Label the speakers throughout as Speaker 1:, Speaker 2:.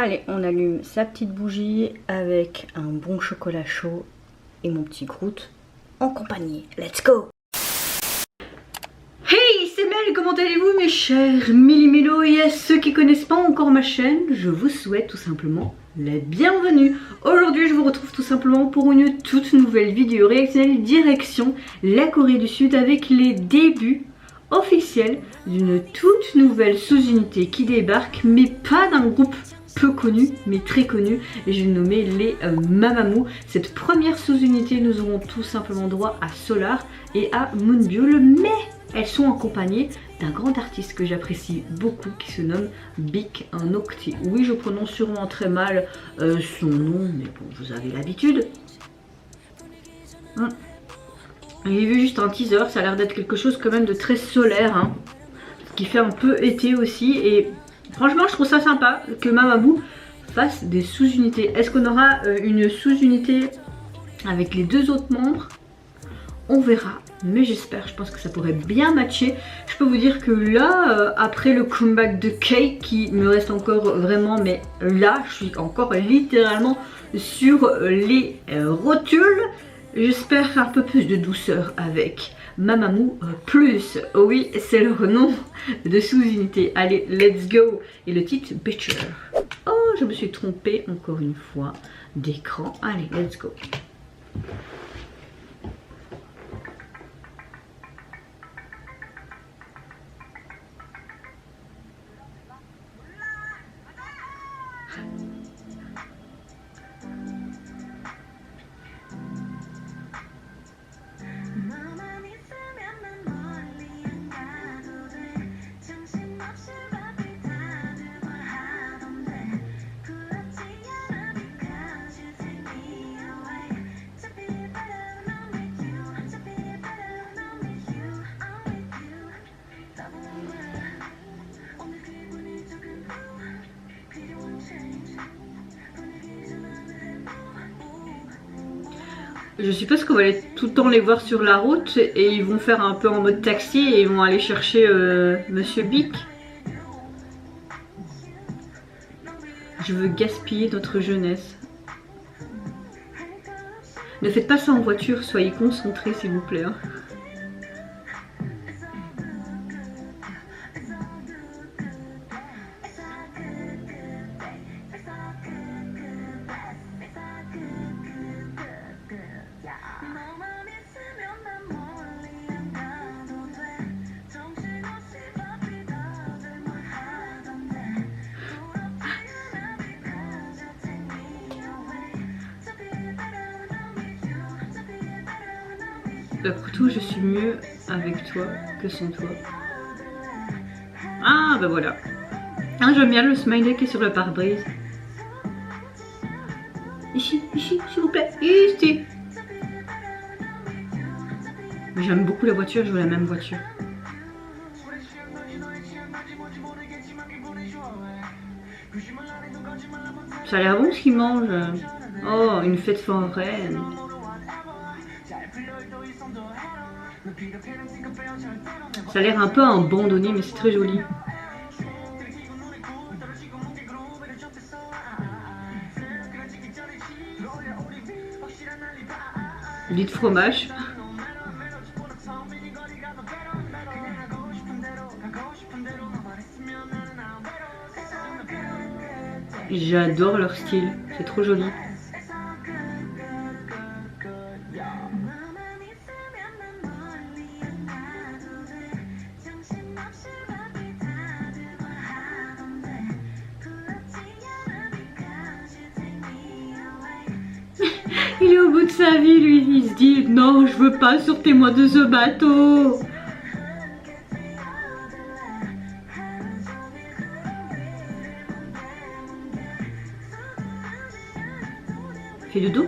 Speaker 1: Allez, on allume sa petite bougie avec un bon chocolat chaud et mon petit Groot en compagnie. Let's go! Hey, c'est Mel, comment allez-vous mes chers Millimélo? Et à ceux qui connaissent pas encore ma chaîne, je vous souhaite tout simplement la bienvenue. Aujourd'hui, je vous retrouve tout simplement pour une toute nouvelle vidéo réactionnelle direction la Corée du Sud avec les débuts officiels d'une toute nouvelle sous-unité qui débarque, mais pas d'un groupe peu connu mais très connu, et je vais nommer les Mamamoo. Cette première sous-unité, nous aurons tout simplement droit à Solar et à Moonbyul, mais elles sont accompagnées d'un grand artiste que j'apprécie beaucoup qui se nomme Baek Nocte. Oui, je prononce sûrement très mal son nom, mais bon, vous avez l'habitude. J'ai vu juste un teaser, ça a l'air d'être quelque chose quand même de très solaire, hein, qui fait un peu été aussi, et franchement je trouve ça sympa que Mamamoo fasse des sous-unités. Est-ce qu'on aura une sous-unité avec les deux autres membres? On verra, mais j'espère, je pense que ça pourrait bien matcher. Je peux vous dire que là, après le comeback de Cake qui me reste encore vraiment, mais là je suis encore littéralement sur les rotules. J'espère un peu plus de douceur avec Mamamoo Plus. Oh oui, c'est leur nom de sous-unité. Allez, let's go. Et le titre Better. Oh, je me suis trompée encore une fois d'écran. Allez, let's go. Je suppose qu'on va aller tout le temps les voir sur la route et ils vont faire un peu en mode taxi et ils vont aller chercher Monsieur Baek. Je veux gaspiller notre jeunesse. Ne faites pas ça en voiture, soyez concentrés s'il vous plaît. Hein. Après tout, je suis mieux avec toi que sans toi. Ah, bah voilà. Ah, j'aime bien le smiley qui est sur le pare-brise. Ici, s'il vous plaît. Ici. J'aime beaucoup la voiture, je veux la même voiture. Ça a l'air bon ce qu'ils mangent. Oh, une fête foraine. Ça a l'air un peu abandonné, mais c'est très joli. Lit de fromage. J'adore leur style, c'est trop joli. Il est au bout de sa vie, lui. Il se dit non, je veux pas, sortez-moi de ce bateau. Fais le dos.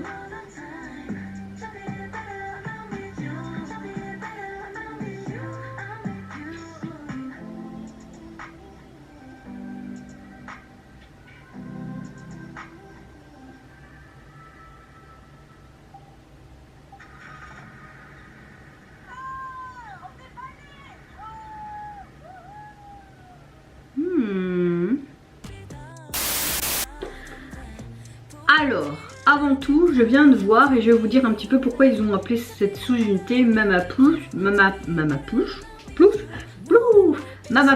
Speaker 1: Alors, avant tout, je viens de voir et je vais vous dire un petit peu pourquoi ils ont appelé cette sous-unité Mama Plus. Mama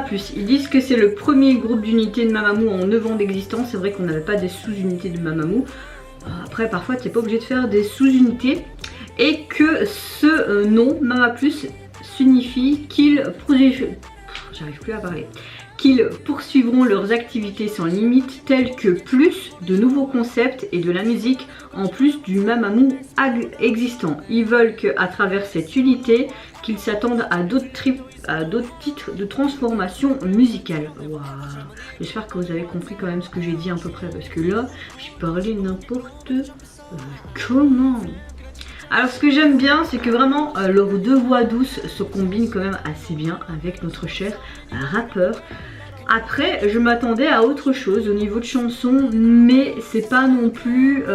Speaker 1: Plus. Ils disent que c'est le premier groupe d'unités de Mamamoo en 9 ans d'existence. C'est vrai qu'on n'avait pas des sous-unités de Mamamoo. Après, parfois, tu n'es pas obligé de faire des sous-unités. Et que ce nom, Mama Plus, signifie qu'ils j'arrive plus à parler. Qu'ils poursuivront leurs activités sans limite, telles que plus de nouveaux concepts et de la musique, en plus du Mamamoo existant. Ils veulent qu'à travers cette unité, qu'ils s'attendent à d'autres titres de transformation musicale. Waouh. J'espère que vous avez compris quand même ce que j'ai dit à peu près, parce que là, j'ai parlé n'importe comment. Alors ce que j'aime bien, c'est que vraiment leurs deux voix douces se combinent quand même assez bien avec notre cher rappeur. Après, je m'attendais à autre chose au niveau de chansons, mais c'est pas non plus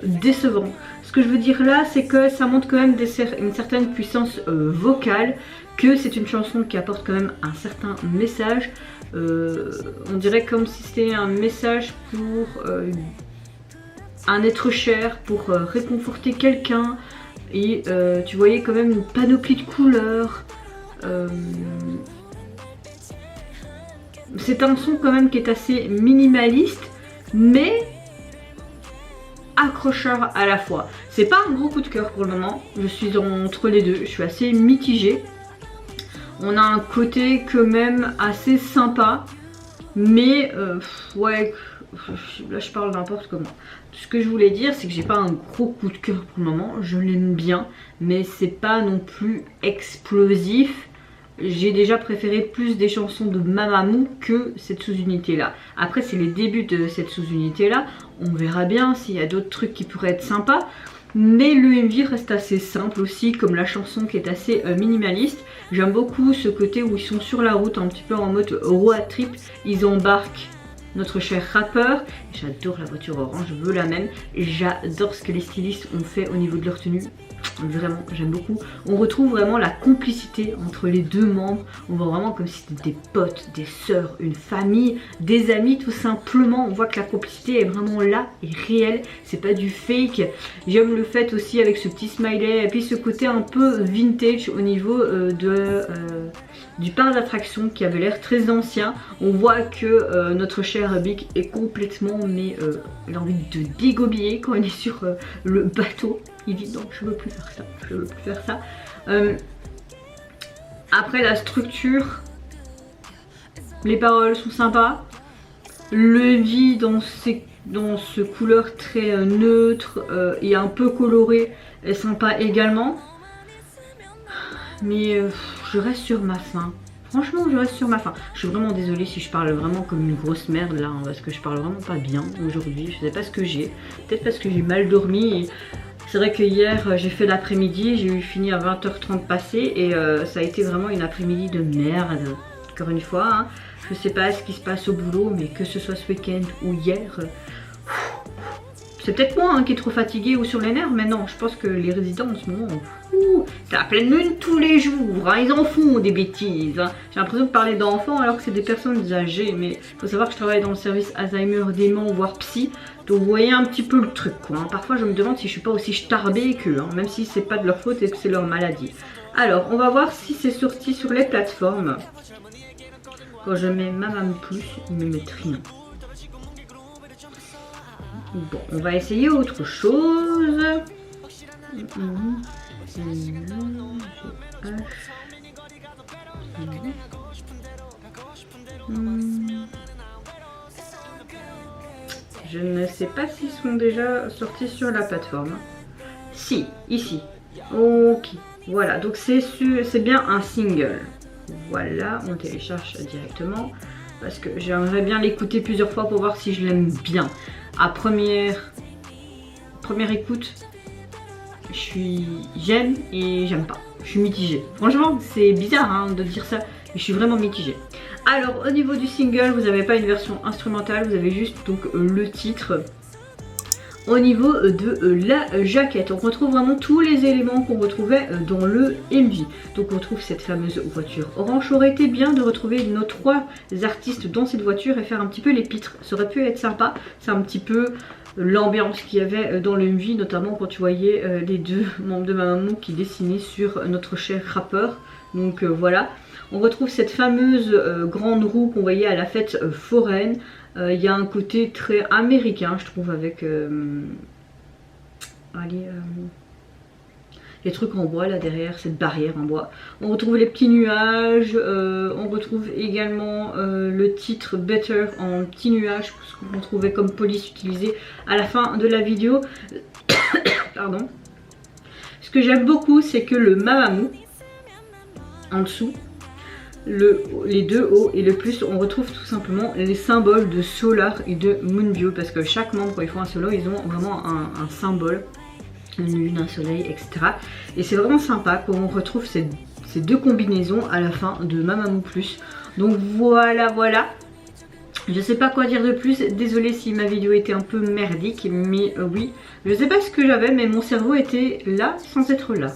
Speaker 1: décevant. Ce que je veux dire là, c'est que ça montre quand même une certaine puissance vocale, que c'est une chanson qui apporte quand même un certain message. On dirait comme si c'était un message pour un être cher, pour réconforter quelqu'un. Et tu voyais quand même une panoplie de couleurs. C'est un son quand même qui est assez minimaliste, mais accrocheur à la fois. C'est pas un gros coup de cœur pour le moment, je suis entre les deux, je suis assez mitigée. On a un côté quand même assez sympa, mais ouais, là je parle n'importe comment. Ce que je voulais dire, c'est que j'ai pas un gros coup de cœur pour le moment, je l'aime bien, mais c'est pas non plus explosif. J'ai déjà préféré plus des chansons de Mamamoo que cette sous-unité là. Après c'est les débuts de cette sous-unité là. On verra bien s'il y a d'autres trucs qui pourraient être sympas. Mais le MV reste assez simple aussi, comme la chanson qui est assez minimaliste. J'aime beaucoup ce côté où ils sont sur la route, un petit peu en mode road trip. Ils embarquent notre cher rappeur. J'adore la voiture orange, je veux la même. J'adore ce que les stylistes ont fait au niveau de leur tenue. Vraiment, j'aime beaucoup. On retrouve vraiment la complicité entre les deux membres. On voit vraiment comme si c'était des potes, des sœurs, une famille, des amis tout simplement. On voit que la complicité est vraiment là et réelle. C'est pas du fake. J'aime le fait aussi avec ce petit smiley et puis ce côté un peu vintage au niveau du parc d'attractions qui avait l'air très ancien. On voit que notre cher Big est complètement, mais il a envie de dégobiller quand il est sur le bateau. Il dit non, je veux plus faire ça, je veux plus faire ça. Après la structure, les paroles sont sympas. Le vie dans ce couleur très neutre et un peu coloré est sympa également. Mais je reste sur ma faim. Franchement, je reste sur ma faim. Je suis vraiment désolée si je parle vraiment comme une grosse merde là, hein, parce que je parle vraiment pas bien aujourd'hui. Je sais pas ce que j'ai. Peut-être parce que j'ai mal dormi. C'est vrai que hier j'ai fait l'après-midi, j'ai eu fini à 20h30 passé et ça a été vraiment une après-midi de merde. Encore une fois, hein, je sais pas ce qui se passe au boulot, mais que ce soit ce week-end ou hier, c'est peut-être moi hein, qui est trop fatiguée ou sur les nerfs, mais non, je pense que les résidents en ce moment, c'est à pleine lune tous les jours, hein, ils en font des bêtises. Hein. J'ai l'impression de parler d'enfants alors que c'est des personnes âgées, mais il faut savoir que je travaille dans le service Alzheimer, dément, voire psy. Donc vous voyez un petit peu le truc quoi. Hein. Parfois je me demande si je suis pas aussi starbée qu'eux, hein, même si c'est pas de leur faute et que c'est leur maladie. Alors on va voir si c'est sorti sur les plateformes. Quand je mets Mamamoo Plus, ils ne mettent rien. Bon, on va essayer autre chose. Je ne sais pas s'ils sont déjà sortis sur la plateforme. Si, ici. Ok, voilà, donc c'est bien un single. Voilà, on télécharge directement. Parce que j'aimerais bien l'écouter plusieurs fois pour voir si je l'aime bien. À première écoute, j'aime et j'aime pas. Je suis mitigée. Franchement, c'est bizarre hein, de dire ça, mais je suis vraiment mitigée. Alors, au niveau du single, vous n'avez pas une version instrumentale, vous avez juste donc le titre Au niveau de la jaquette, on retrouve vraiment tous les éléments qu'on retrouvait dans le MV. Donc on retrouve cette fameuse voiture orange. Aurait été bien de retrouver nos 3 artistes dans cette voiture et faire un petit peu les pitres. Ça aurait pu être sympa. C'est un petit peu l'ambiance qu'il y avait dans le MV, notamment quand tu voyais les 2 membres de Mamamoo qui dessinaient sur notre cher rappeur. Donc voilà. On retrouve cette fameuse grande roue qu'on voyait à la fête foraine. Il y a un côté très américain, je trouve, avec les trucs en bois là derrière, cette barrière en bois. On retrouve les petits nuages, on retrouve également le titre Better en petits nuages, ce qu'on trouvait comme police utilisé à la fin de la vidéo. Pardon. Ce que j'aime beaucoup, c'est que le Mamamoo, en dessous, les 2 hauts et le plus, on retrouve tout simplement les symboles de Solar et de Moonbyo, parce que chaque membre, quand ils font un solo, ils ont vraiment un symbole, une lune, un soleil, etc. Et c'est vraiment sympa quand on retrouve ces 2 combinaisons à la fin de Mamamoo Plus. Donc voilà, voilà. Je sais pas quoi dire de plus, désolée si ma vidéo était un peu merdique, mais oui, je sais pas ce que j'avais, mais mon cerveau était là sans être là.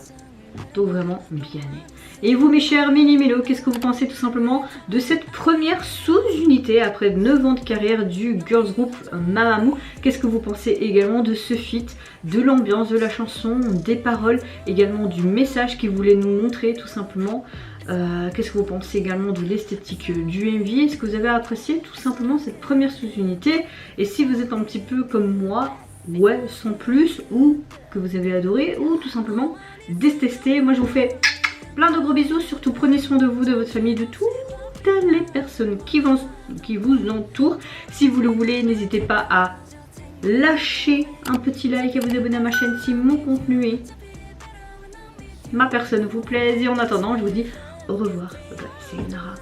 Speaker 1: Donc vraiment bien né. Et vous mes chers mini-mélos, qu'est-ce que vous pensez tout simplement de cette première sous-unité après 9 ans de carrière du girls group Mamamoo? Qu'est-ce que vous pensez également de ce feat, de l'ambiance, de la chanson, des paroles, également du message qu'ils voulaient nous montrer tout simplement? Qu'est-ce que vous pensez également de l'esthétique du MV? Est-ce que vous avez apprécié tout simplement cette première sous-unité? Et si vous êtes un petit peu comme moi, ouais, sans plus, ou que vous avez adoré, ou tout simplement détesté, moi je vous fais plein de gros bisous, surtout prenez soin de vous, de votre famille, de toutes les personnes qui vous entourent. Si vous le voulez, n'hésitez pas à lâcher un petit like et à vous abonner à ma chaîne si mon contenu et ma personne vous plaise. Et en attendant, je vous dis au revoir. Bye bye, c'est Nara.